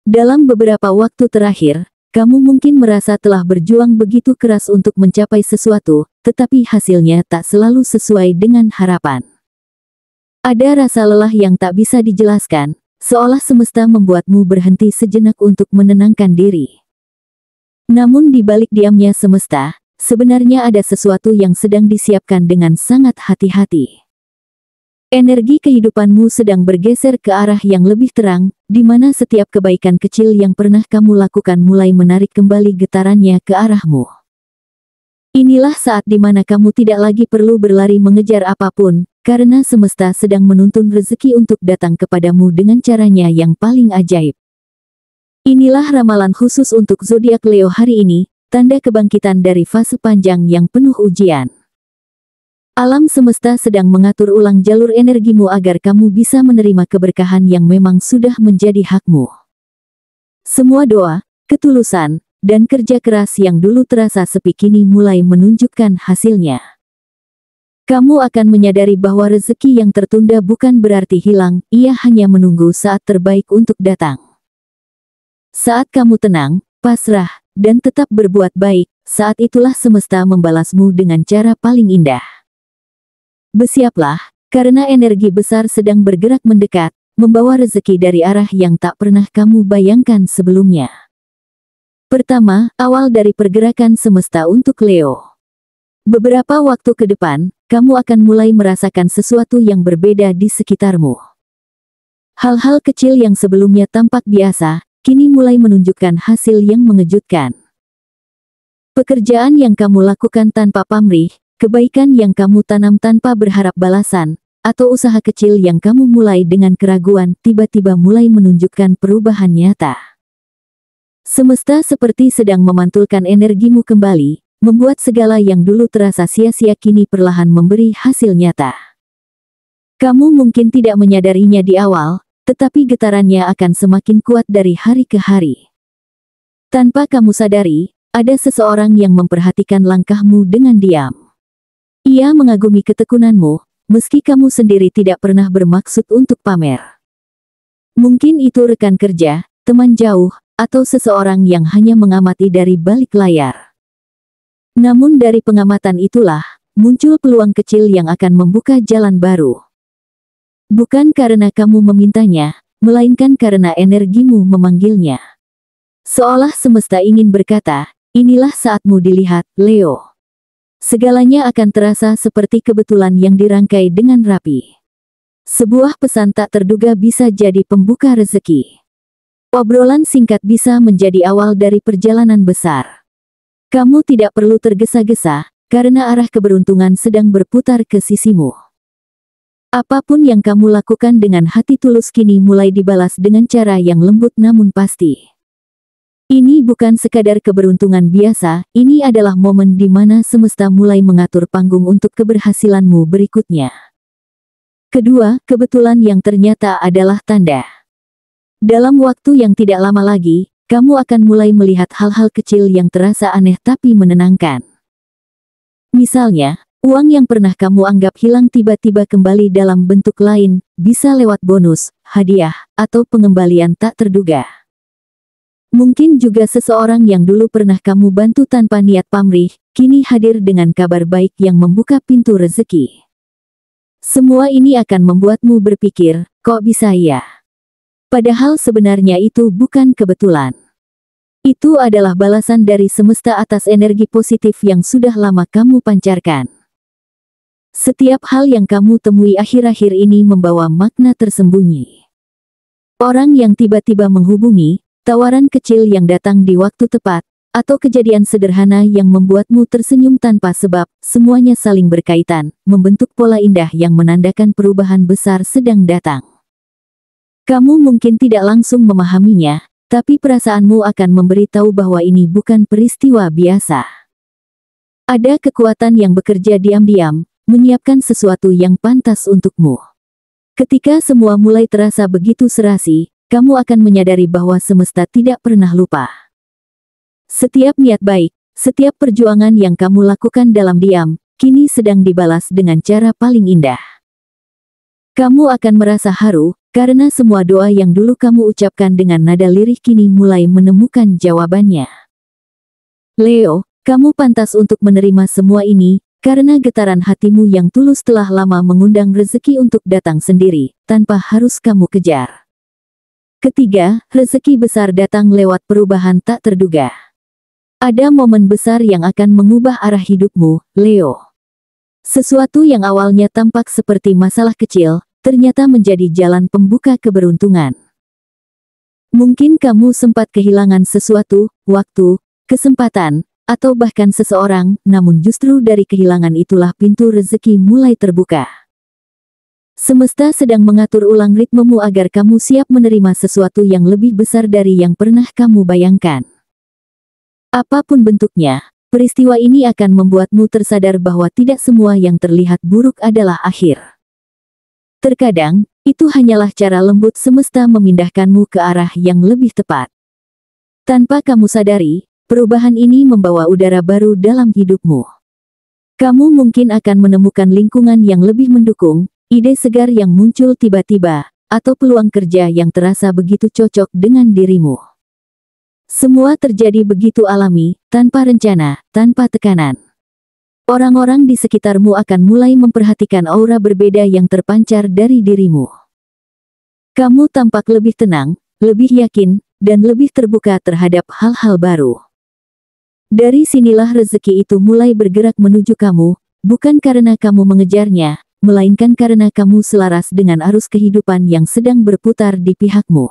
Dalam beberapa waktu terakhir, kamu mungkin merasa telah berjuang begitu keras untuk mencapai sesuatu, tetapi hasilnya tak selalu sesuai dengan harapan. Ada rasa lelah yang tak bisa dijelaskan, seolah semesta membuatmu berhenti sejenak untuk menenangkan diri. Namun di balik diamnya semesta, sebenarnya ada sesuatu yang sedang disiapkan dengan sangat hati-hati. Energi kehidupanmu sedang bergeser ke arah yang lebih terang, di mana setiap kebaikan kecil yang pernah kamu lakukan mulai menarik kembali getarannya ke arahmu. Inilah saat di mana kamu tidak lagi perlu berlari mengejar apapun, karena semesta sedang menuntun rezeki untuk datang kepadamu dengan caranya yang paling ajaib. Inilah ramalan khusus untuk zodiak Leo hari ini, tanda kebangkitan dari fase panjang yang penuh ujian. Alam semesta sedang mengatur ulang jalur energimu agar kamu bisa menerima keberkahan yang memang sudah menjadi hakmu. Semua doa, ketulusan, dan kerja keras yang dulu terasa sepi kini mulai menunjukkan hasilnya. Kamu akan menyadari bahwa rezeki yang tertunda bukan berarti hilang, ia hanya menunggu saat terbaik untuk datang. Saat kamu tenang, pasrah, dan tetap berbuat baik, saat itulah semesta membalasmu dengan cara paling indah. Bersiaplah, karena energi besar sedang bergerak mendekat, membawa rezeki dari arah yang tak pernah kamu bayangkan sebelumnya. Pertama, awal dari pergerakan semesta untuk Leo. Beberapa waktu ke depan, kamu akan mulai merasakan sesuatu yang berbeda di sekitarmu. Hal-hal kecil yang sebelumnya tampak biasa, kini mulai menunjukkan hasil yang mengejutkan. Pekerjaan yang kamu lakukan tanpa pamrih, kebaikan yang kamu tanam tanpa berharap balasan, atau usaha kecil yang kamu mulai dengan keraguan tiba-tiba mulai menunjukkan perubahan nyata. Semesta seperti sedang memantulkan energimu kembali, membuat segala yang dulu terasa sia-sia kini perlahan memberi hasil nyata. Kamu mungkin tidak menyadarinya di awal, tetapi getarannya akan semakin kuat dari hari ke hari. Tanpa kamu sadari, ada seseorang yang memperhatikan langkahmu dengan diam. Ia mengagumi ketekunanmu, meski kamu sendiri tidak pernah bermaksud untuk pamer. Mungkin itu rekan kerja, teman jauh, atau seseorang yang hanya mengamati dari balik layar. Namun dari pengamatan itulah, muncul peluang kecil yang akan membuka jalan baru. Bukan karena kamu memintanya, melainkan karena energimu memanggilnya. Seolah semesta ingin berkata, inilah saatmu dilihat, Leo. Segalanya akan terasa seperti kebetulan yang dirangkai dengan rapi. Sebuah pesan tak terduga bisa jadi pembuka rezeki. Obrolan singkat bisa menjadi awal dari perjalanan besar. Kamu tidak perlu tergesa-gesa, karena arah keberuntungan sedang berputar ke sisimu. Apapun yang kamu lakukan dengan hati tulus kini mulai dibalas dengan cara yang lembut namun pasti. Ini bukan sekadar keberuntungan biasa, ini adalah momen di mana semesta mulai mengatur panggung untuk keberhasilanmu berikutnya. Kedua, kebetulan yang ternyata adalah tanda. Dalam waktu yang tidak lama lagi, kamu akan mulai melihat hal-hal kecil yang terasa aneh tapi menenangkan. Misalnya, uang yang pernah kamu anggap hilang tiba-tiba kembali dalam bentuk lain, bisa lewat bonus, hadiah, atau pengembalian tak terduga. Mungkin juga seseorang yang dulu pernah kamu bantu tanpa niat pamrih, kini hadir dengan kabar baik yang membuka pintu rezeki. Semua ini akan membuatmu berpikir, kok bisa ya? Padahal sebenarnya itu bukan kebetulan. Itu adalah balasan dari semesta atas energi positif yang sudah lama kamu pancarkan. Setiap hal yang kamu temui akhir-akhir ini membawa makna tersembunyi. Orang yang tiba-tiba menghubungi, tawaran kecil yang datang di waktu tepat, atau kejadian sederhana yang membuatmu tersenyum tanpa sebab, semuanya saling berkaitan, membentuk pola indah yang menandakan perubahan besar sedang datang. Kamu mungkin tidak langsung memahaminya, tapi perasaanmu akan memberitahu bahwa ini bukan peristiwa biasa. Ada kekuatan yang bekerja diam-diam, menyiapkan sesuatu yang pantas untukmu. Ketika semua mulai terasa begitu serasi, kamu akan menyadari bahwa semesta tidak pernah lupa. Setiap niat baik, setiap perjuangan yang kamu lakukan dalam diam, kini sedang dibalas dengan cara paling indah. Kamu akan merasa haru, karena semua doa yang dulu kamu ucapkan dengan nada lirih kini mulai menemukan jawabannya. Leo, kamu pantas untuk menerima semua ini, karena getaran hatimu yang tulus telah lama mengundang rezeki untuk datang sendiri, tanpa harus kamu kejar. Ketiga, rezeki besar datang lewat perubahan tak terduga. Ada momen besar yang akan mengubah arah hidupmu, Leo. Sesuatu yang awalnya tampak seperti masalah kecil, ternyata menjadi jalan pembuka keberuntungan. Mungkin kamu sempat kehilangan sesuatu, waktu, kesempatan, atau bahkan seseorang, namun justru dari kehilangan itulah pintu rezeki mulai terbuka. Semesta sedang mengatur ulang ritmemu agar kamu siap menerima sesuatu yang lebih besar dari yang pernah kamu bayangkan. Apapun bentuknya, peristiwa ini akan membuatmu tersadar bahwa tidak semua yang terlihat buruk adalah akhir. Terkadang, itu hanyalah cara lembut semesta memindahkanmu ke arah yang lebih tepat. Tanpa kamu sadari, perubahan ini membawa udara baru dalam hidupmu. Kamu mungkin akan menemukan lingkungan yang lebih mendukung, ide segar yang muncul tiba-tiba, atau peluang kerja yang terasa begitu cocok dengan dirimu. Semua terjadi begitu alami, tanpa rencana, tanpa tekanan. Orang-orang di sekitarmu akan mulai memperhatikan aura berbeda yang terpancar dari dirimu. Kamu tampak lebih tenang, lebih yakin, dan lebih terbuka terhadap hal-hal baru. Dari sinilah rezeki itu mulai bergerak menuju kamu, bukan karena kamu mengejarnya, melainkan karena kamu selaras dengan arus kehidupan yang sedang berputar di pihakmu.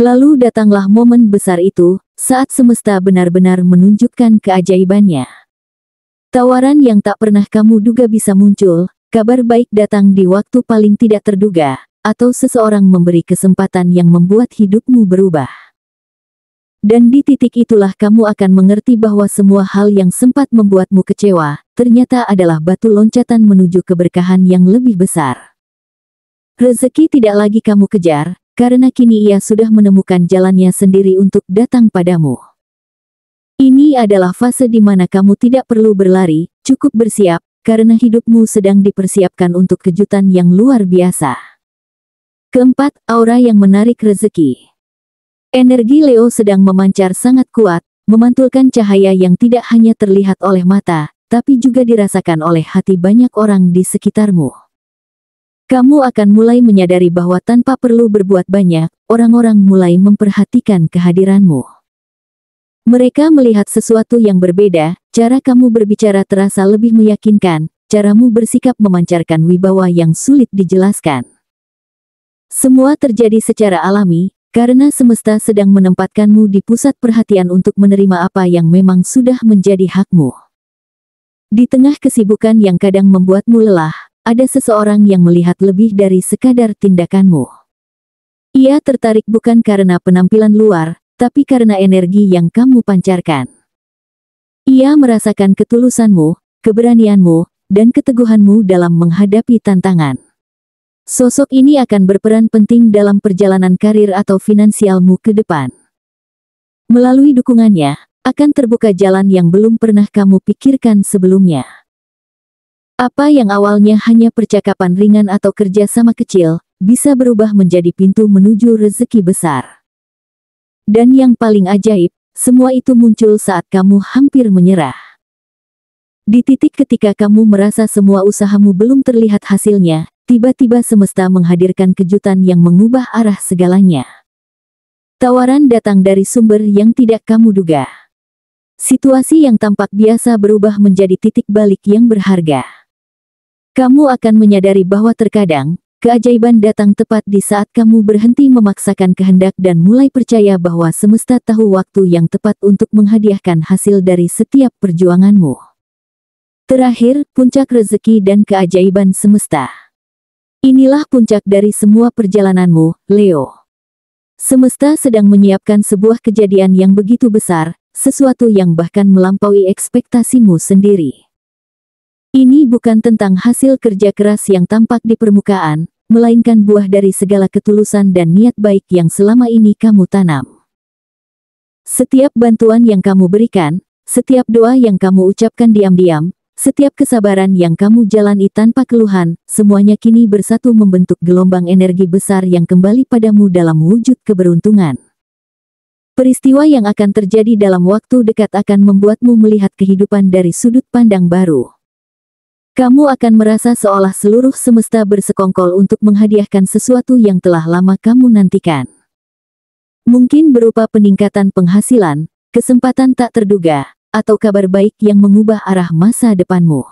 Lalu datanglah momen besar itu, saat semesta benar-benar menunjukkan keajaibannya. Tawaran yang tak pernah kamu duga bisa muncul, kabar baik datang di waktu paling tidak terduga, atau seseorang memberi kesempatan yang membuat hidupmu berubah. Dan di titik itulah kamu akan mengerti bahwa semua hal yang sempat membuatmu kecewa, ternyata adalah batu loncatan menuju keberkahan yang lebih besar. Rezeki tidak lagi kamu kejar, karena kini ia sudah menemukan jalannya sendiri untuk datang padamu. Ini adalah fase di mana kamu tidak perlu berlari, cukup bersiap, karena hidupmu sedang dipersiapkan untuk kejutan yang luar biasa. Keempat, aura yang menarik rezeki. Energi Leo sedang memancar sangat kuat, memantulkan cahaya yang tidak hanya terlihat oleh mata, tapi juga dirasakan oleh hati banyak orang di sekitarmu. Kamu akan mulai menyadari bahwa tanpa perlu berbuat banyak, orang-orang mulai memperhatikan kehadiranmu. Mereka melihat sesuatu yang berbeda, cara kamu berbicara terasa lebih meyakinkan, caramu bersikap memancarkan wibawa yang sulit dijelaskan. Semua terjadi secara alami, karena semesta sedang menempatkanmu di pusat perhatian untuk menerima apa yang memang sudah menjadi hakmu. Di tengah kesibukan yang kadang membuatmu lelah, ada seseorang yang melihat lebih dari sekadar tindakanmu. Ia tertarik bukan karena penampilan luar, tapi karena energi yang kamu pancarkan. Ia merasakan ketulusanmu, keberanianmu, dan keteguhanmu dalam menghadapi tantangan. Sosok ini akan berperan penting dalam perjalanan karir atau finansialmu ke depan. Melalui dukungannya, akan terbuka jalan yang belum pernah kamu pikirkan sebelumnya. Apa yang awalnya hanya percakapan ringan atau kerja sama kecil, bisa berubah menjadi pintu menuju rezeki besar. Dan yang paling ajaib, semua itu muncul saat kamu hampir menyerah. Di titik ketika kamu merasa semua usahamu belum terlihat hasilnya, tiba-tiba semesta menghadirkan kejutan yang mengubah arah segalanya. Tawaran datang dari sumber yang tidak kamu duga. Situasi yang tampak biasa berubah menjadi titik balik yang berharga. Kamu akan menyadari bahwa terkadang, keajaiban datang tepat di saat kamu berhenti memaksakan kehendak dan mulai percaya bahwa semesta tahu waktu yang tepat untuk menghadiahkan hasil dari setiap perjuanganmu. Terakhir, puncak rezeki dan keajaiban semesta. Inilah puncak dari semua perjalananmu, Leo. Semesta sedang menyiapkan sebuah kejadian yang begitu besar, sesuatu yang bahkan melampaui ekspektasimu sendiri. Ini bukan tentang hasil kerja keras yang tampak di permukaan, melainkan buah dari segala ketulusan dan niat baik yang selama ini kamu tanam. Setiap bantuan yang kamu berikan, setiap doa yang kamu ucapkan diam-diam, Setiap kesabaran yang kamu jalani tanpa keluhan, semuanya kini bersatu membentuk gelombang energi besar yang kembali padamu dalam wujud keberuntungan. Peristiwa yang akan terjadi dalam waktu dekat akan membuatmu melihat kehidupan dari sudut pandang baru. Kamu akan merasa seolah seluruh semesta bersekongkol untuk menghadiahkan sesuatu yang telah lama kamu nantikan. Mungkin berupa peningkatan penghasilan, kesempatan tak terduga, atau kabar baik yang mengubah arah masa depanmu.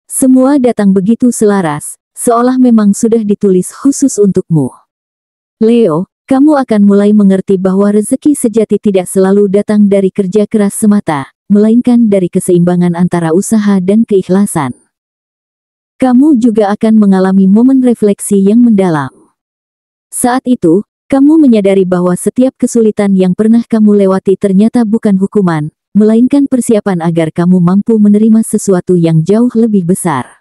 Semua datang begitu selaras, seolah memang sudah ditulis khusus untukmu. Leo, kamu akan mulai mengerti bahwa rezeki sejati tidak selalu datang dari kerja keras semata, melainkan dari keseimbangan antara usaha dan keikhlasan. Kamu juga akan mengalami momen refleksi yang mendalam. Saat itu, kamu menyadari bahwa setiap kesulitan yang pernah kamu lewati ternyata bukan hukuman, melainkan persiapan agar kamu mampu menerima sesuatu yang jauh lebih besar.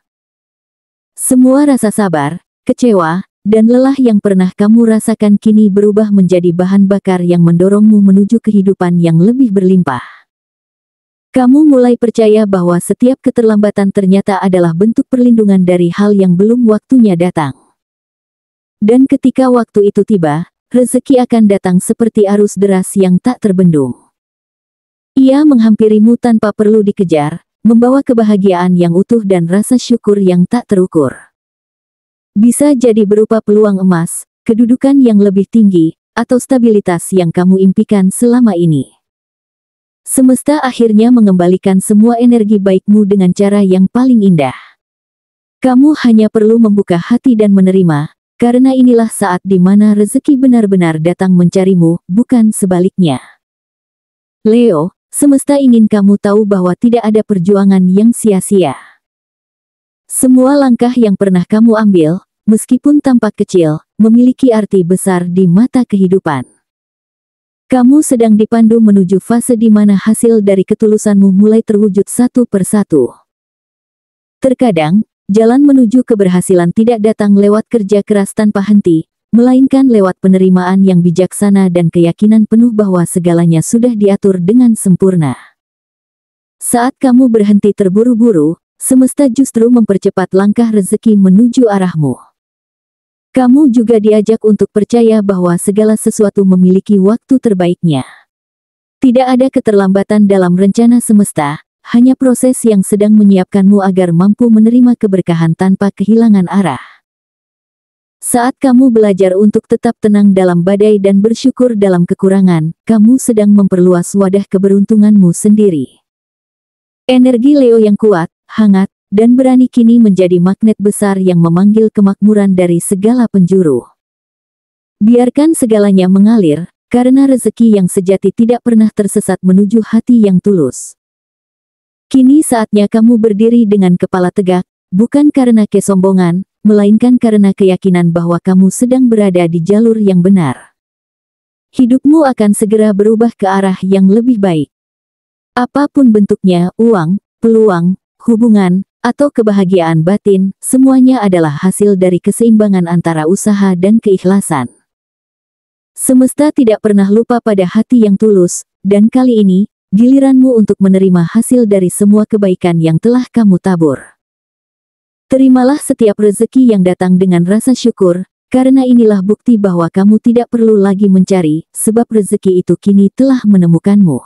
Semua rasa sabar, kecewa, dan lelah yang pernah kamu rasakan kini berubah menjadi bahan bakar yang mendorongmu menuju kehidupan yang lebih berlimpah. Kamu mulai percaya bahwa setiap keterlambatan ternyata adalah bentuk perlindungan dari hal yang belum waktunya datang. Dan ketika waktu itu tiba, rezeki akan datang seperti arus deras yang tak terbendung. Ia menghampirimu tanpa perlu dikejar, membawa kebahagiaan yang utuh dan rasa syukur yang tak terukur. Bisa jadi berupa peluang emas, kedudukan yang lebih tinggi, atau stabilitas yang kamu impikan selama ini. Semesta akhirnya mengembalikan semua energi baikmu dengan cara yang paling indah. Kamu hanya perlu membuka hati dan menerima, karena inilah saat di mana rezeki benar-benar datang mencarimu, bukan sebaliknya. Leo, semesta ingin kamu tahu bahwa tidak ada perjuangan yang sia-sia. Semua langkah yang pernah kamu ambil, meskipun tampak kecil, memiliki arti besar di mata kehidupan. Kamu sedang dipandu menuju fase di mana hasil dari ketulusanmu mulai terwujud satu persatu. Terkadang, jalan menuju keberhasilan tidak datang lewat kerja keras tanpa henti, melainkan lewat penerimaan yang bijaksana dan keyakinan penuh bahwa segalanya sudah diatur dengan sempurna. Saat kamu berhenti terburu-buru, semesta justru mempercepat langkah rezeki menuju arahmu. Kamu juga diajak untuk percaya bahwa segala sesuatu memiliki waktu terbaiknya. Tidak ada keterlambatan dalam rencana semesta, hanya proses yang sedang menyiapkanmu agar mampu menerima keberkahan tanpa kehilangan arah. Saat kamu belajar untuk tetap tenang dalam badai dan bersyukur dalam kekurangan, kamu sedang memperluas wadah keberuntunganmu sendiri. Energi Leo yang kuat, hangat, dan berani kini menjadi magnet besar yang memanggil kemakmuran dari segala penjuru. Biarkan segalanya mengalir, karena rezeki yang sejati tidak pernah tersesat menuju hati yang tulus. Kini saatnya kamu berdiri dengan kepala tegak, bukan karena kesombongan, melainkan karena keyakinan bahwa kamu sedang berada di jalur yang benar. Hidupmu akan segera berubah ke arah yang lebih baik. Apapun bentuknya, uang, peluang, hubungan, atau kebahagiaan batin, semuanya adalah hasil dari keseimbangan antara usaha dan keikhlasan. Semesta tidak pernah lupa pada hati yang tulus, dan kali ini, giliranmu untuk menerima hasil dari semua kebaikan yang telah kamu tabur. Terimalah setiap rezeki yang datang dengan rasa syukur, karena inilah bukti bahwa kamu tidak perlu lagi mencari, sebab rezeki itu kini telah menemukanmu.